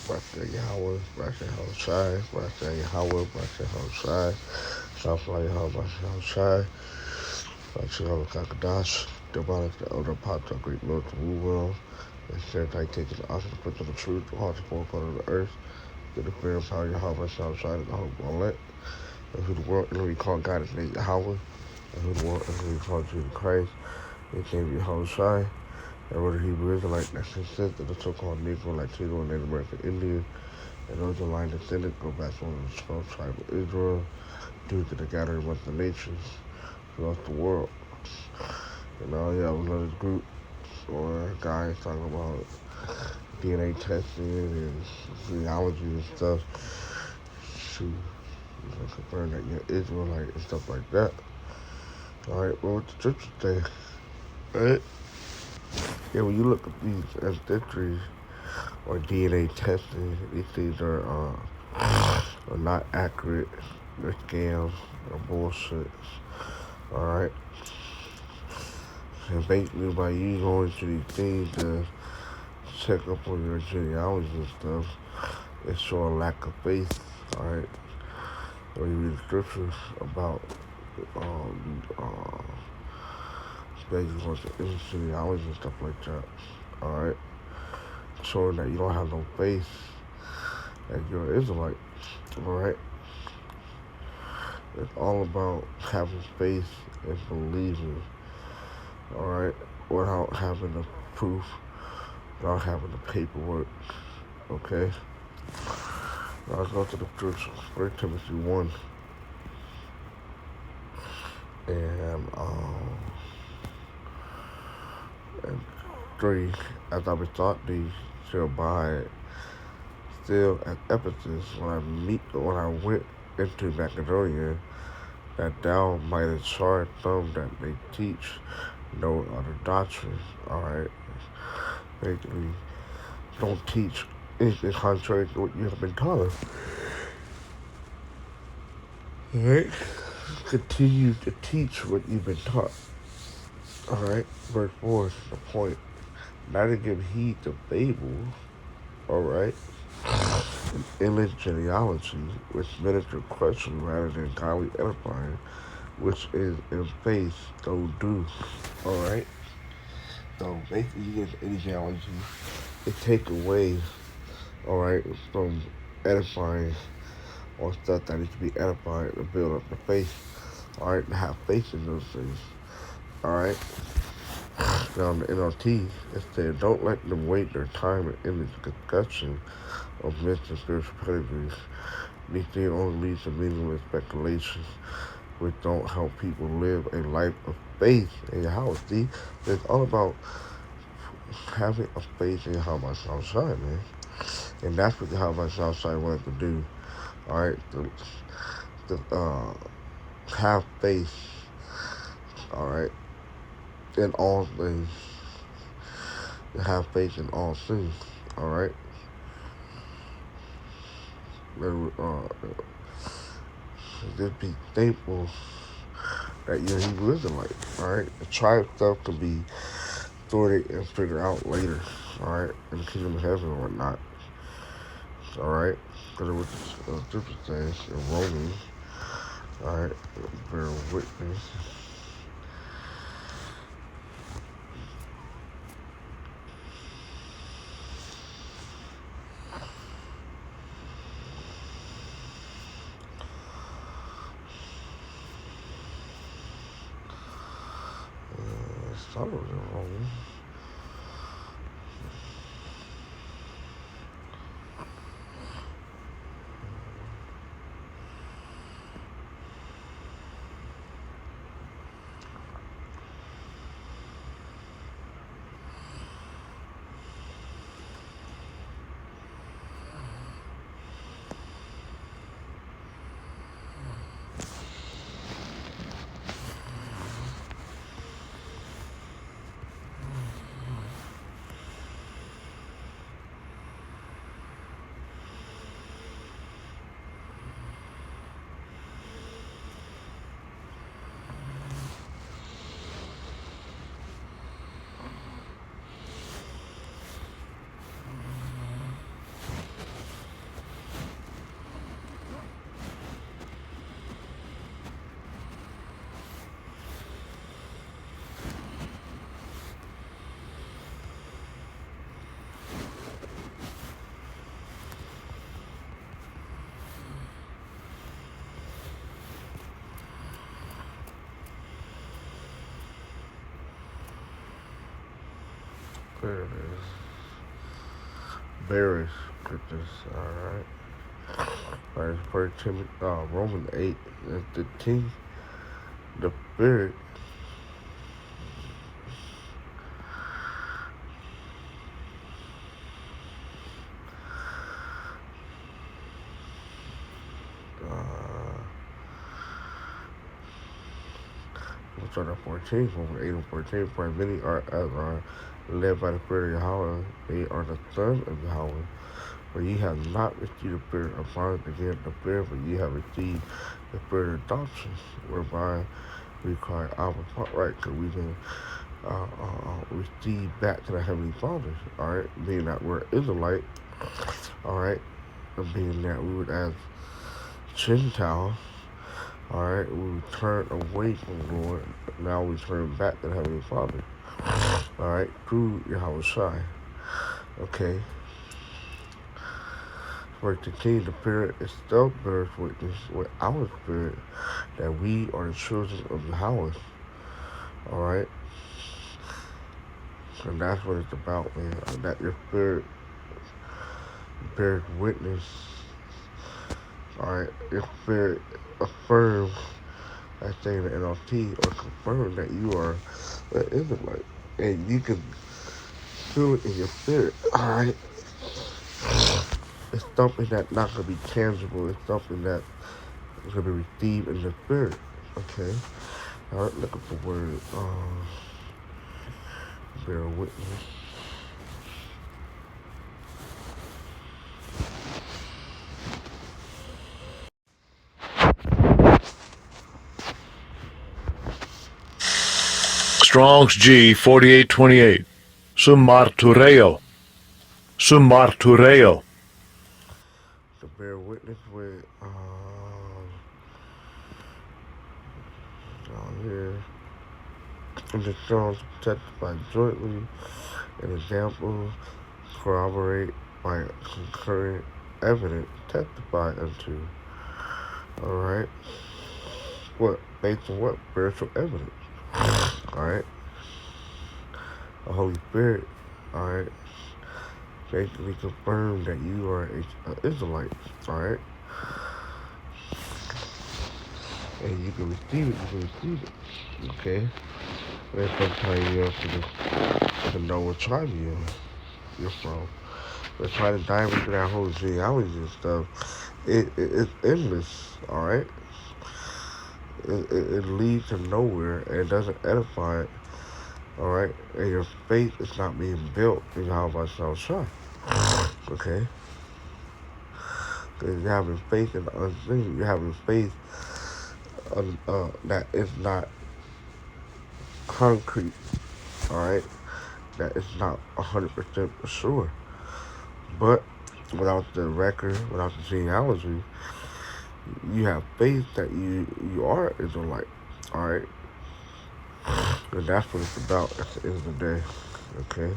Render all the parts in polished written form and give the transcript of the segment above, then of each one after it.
Basha Yahweh, Basha Shai, Basha Yahweh, Basha Shai, Shafla Yahweh, Basha Shai, Basha Kakadash, Demonic the elder pops of Greek Lord to rule world, and said I take the awesome prince of the truth, the heart of forefront of the earth, to the fear of power Yahweh, Shai, and the hope of elect, and who the world and who we call God is named Yahweh, and who the world and who we call Jesus Christ, they came Yahweh Shai. And were the Hebrew Israelite that consist of the so-called Negro, Latino, and Native American Indians, and those in line descendants go back to one of the 12 tribes of Israel due to the gathering of the nations throughout the world. And now you have another group or guys talking about DNA testing and genealogy and stuff to confirm that you're Israelite and stuff like that. Alright, well, what the scriptures say, right? Yeah, when you look at these ancestries or DNA testing, these things are not accurate. They're scams. They're bullshit. Alright? And basically, by you going to these things to check up on your genealogy and stuff, it shows a lack of faith. Alright? When you read the scriptures about basically going to genealogy and stuff like that. Alright? Showing that you don't have no faith that you're an Israelite. Alright? It's all about having faith and believing. Alright? Without having the proof, without having the paperwork. Okay? Now let's go to the scripture. 1 Timothy 1 and 3. As I besought thee to abide still at Ephesus when I went into Macedonia, that thou mightest charge them that they teach no other doctrine. Alright? Basically, don't teach anything contrary to what you have been taught. Alright? Continue to teach what you've been taught. Alright? Verse 4 is the point. Not to give heed to fables, alright? And endless genealogy, which minister question rather than godly edifying, which is in faith, though do. Alright? So basically, you get any genealogy, it take away, alright, from edifying or stuff that needs to be edified to build up the faith. Alright, to have faith in those things. Alright? Now in the NLT, it said, don't let them waste their time in this discussion of myths and spiritual pedigrees. These things only lead to meaningless speculations, which don't help people live a life of faith in Yahweh. See, it's all about having a faith in Yahweh Shai, man. And that's what Yahweh Shai wanted to do. Alright? To have faith, alright, in all things. To have faith in all things, alright? Just be thankful that you're Hebrew Israelite, alright? The tribe stuff can be sorted and figured out later, alright? In the kingdom of heaven or whatnot, alright? Because it was the scripture says in Romans, alright? Bear witness. I was in Romans. spirit is. Bearish scriptures, alright. Alright, First Timothy, Romans 8, the king, the spirit, we'll start at 14, Romans 8 and 14, for many are led by the spirit of Yahweh, they are the sons of Yahweh. For ye have not received the spirit of bondage again the fear, but ye have received the spirit of adoption, whereby we cry, Abba, right? Because we can receive back to the Heavenly Father, all right? Being that we're Israelite, all right? And being that we would as Gentiles, all right? We turn away from the Lord. Now we turn back to the Heavenly Father, all right? Through Yahweh Shai, okay? For to continue the spirit itself bears witness with our spirit that we are the children of Yahweh. Alright? And that's what it's about, man. That your spirit bears witness. Alright? Your spirit affirms, I say in the NLT, or confirm that you are an Israelite. And you can feel it in your spirit. Alright? It's something that's not going to be tangible. It's something that is going to be received in the spirit. Okay? Alright, looking for word. Bear witness. Strong's G 4828. Summartureo. Summartureo. To bear witness with, down here. And the Strong's testify jointly, and examples corroborate by concurrent evidence testify unto. Alright? What? Based on what? Spiritual evidence. Alright? The Holy Spirit, alright, basically confirm that you are an Israelite, alright? And you can receive it, okay? And sometimes you have to know what tribe you're from. But trying to dive into that whole genealogy and stuff, it's endless, alright? It leads to nowhere, and it doesn't edify it, alright? And your faith is not being built in Yahweh Shai, okay? Because you're having faith in the unseen. You're having faith that is not concrete, alright? That is not 100% for sure. But without the record, without the genealogy, you have faith that you are Israelite, alright? And that's what it's about at the end of the day, okay?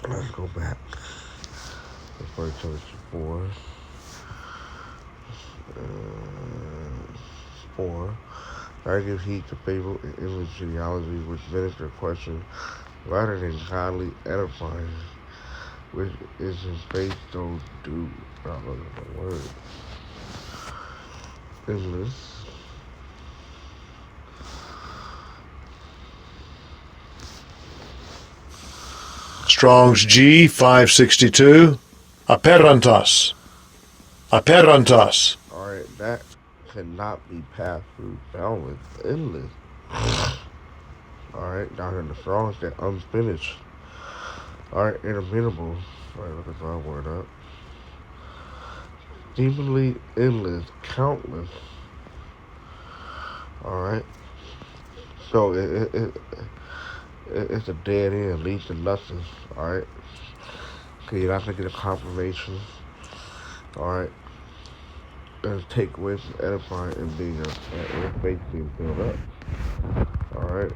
Let's go back. First Timothy 4. 4. I give heed to fable and endless genealogy which minister question rather than godly edifying, which is in faith don't do. Not looking at the word. Endless. Strong's G 562. Aperantas. Aperantas. Alright, that cannot be passed through balance. Endless. Alright, down here in the Strong's, that unfinished. Alright, interminable. Alright, look at that word up. Seemingly endless, countless. Alright. So it's a dead end, leads to nothing. Alright. Okay, you're not gonna get a confirmation. Alright. And take away from edifying and being your faith being built up. Alright.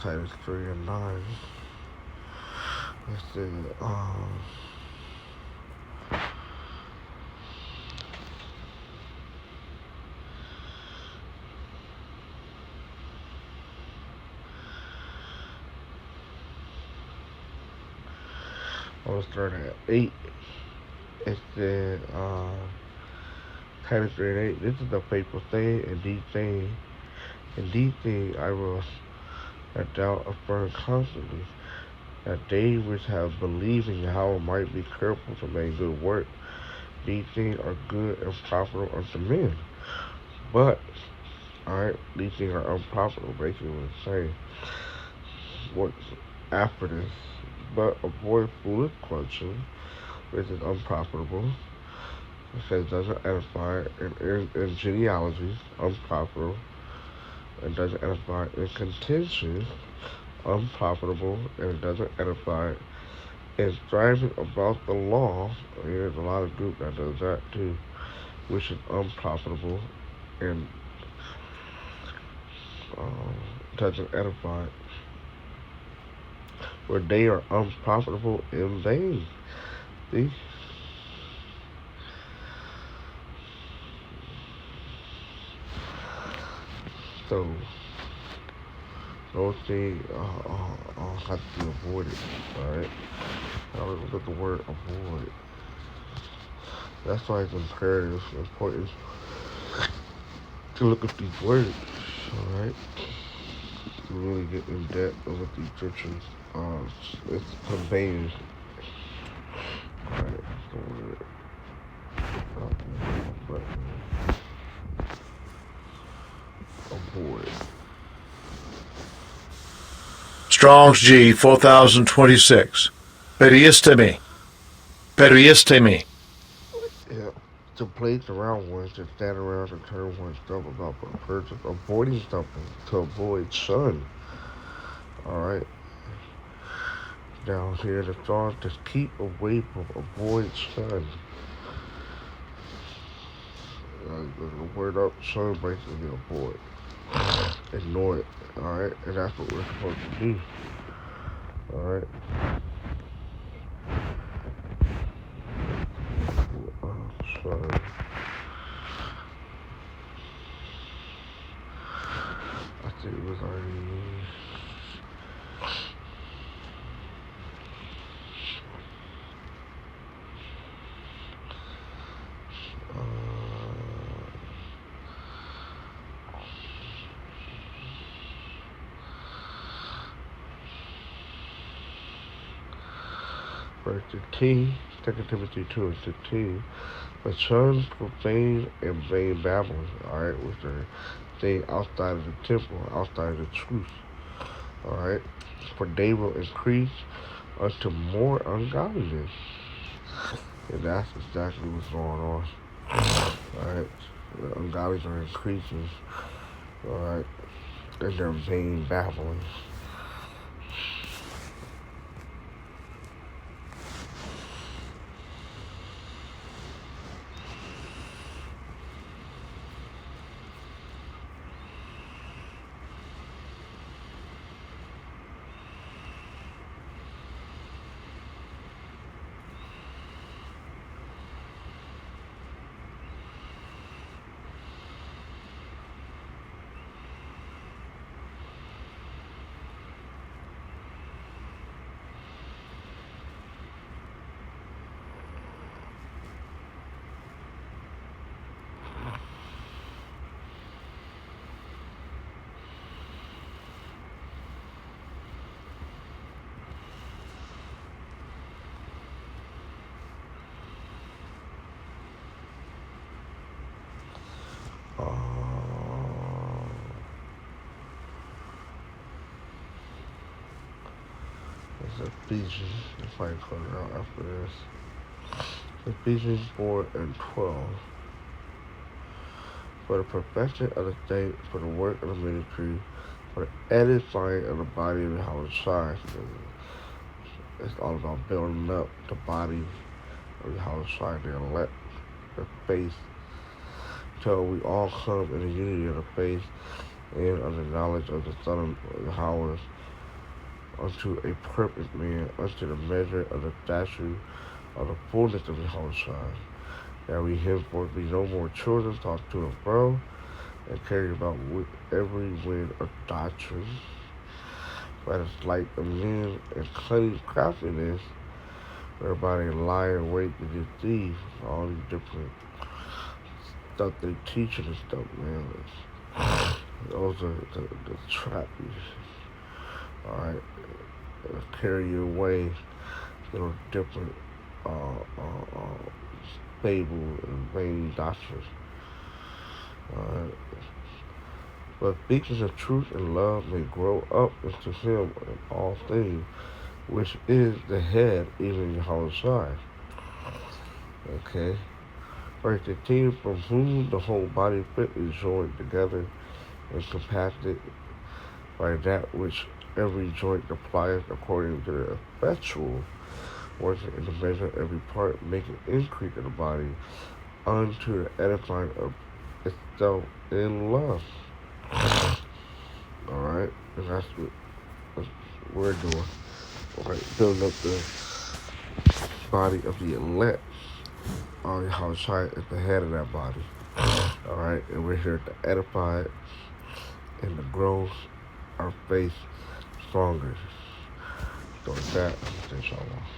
Titus 3 and 9. It said, I was starting at 8. It said, Titus 3 and 8. This is the faithful thing, and these things I will that thou affirm constantly, that they which have believed in Yahweh might be careful to make good work. These things are good and profitable unto men. But, alright, these things are unprofitable, basically what it's saying. What's after this? But avoid foolish questions, which is unprofitable. It says doesn't edify, in genealogies, unprofitable. It doesn't edify in contention, unprofitable, and it doesn't edify in striving about the law. There's a lot of group that does that too, which is unprofitable and doesn't edify, where they are unprofitable in vain. See? So those things have to be avoided. Alright? Now let's look at the word avoid. That's why it's imperative, important to look at these words. Alright? To really get in depth with these scriptures. It's conveying. Alright, the word. Avoid. Strong's G 4026. Periistemi. Periistemi. Yeah. To place around one, to stand around and turn oneself about for a purpose, avoiding something, to avoid sun. Alright. Down here, the thought to keep away from, avoid sun. The word up, sun basically avoid. Ignore it. Alright? And that's what we're supposed to do. Alright? Sun. I think it was already. Verse 15, 2 Timothy 2 and 16. But sons profane and vain babblings, alright, which are things outside of the temple, outside of the truth. Alright? For they will increase unto more ungodliness. And that's exactly what's going on. Alright? The ungodliness are increasing. Alright? And their vain babblings. It's Ephesians, if I cut it out after this. Ephesians 4 and 12. For the perfection of the state, for the work of the ministry, for the edifying of the body of the house side. It's all about building up the body of the house side, the elect, the faith, till we all come in the unity of the faith and of the knowledge of the Son of Yahweh, unto a perfect man, unto the measure of the stature of the fullness of the whole Son, that we henceforth be no more children tossed to and fro, and carried about with every wind of doctrine, by the sleight of men and cunning craftiness, whereby they lie in wait to deceive. All these different stuff they teaching and stuff, man. Those are the trappies. Alright, carry you away, different uh, uh, uh, fables and vain doctrines. Alright. But speaking of truth and love may grow up into him in all things, which is the head, even Yahushua. Okay? Verse 15, from whom the whole body fitly joined together and compacted by that which every joint applieth according to the effectual working in the measure of every part, making increase of the body unto the edifying of itself in love. Alright? And that's what we're doing. Alright, building up the body of the elect. How Shai is the head of that body. Alright, and we're here to edify it and to grow our faith stronger. So with that, inshallah.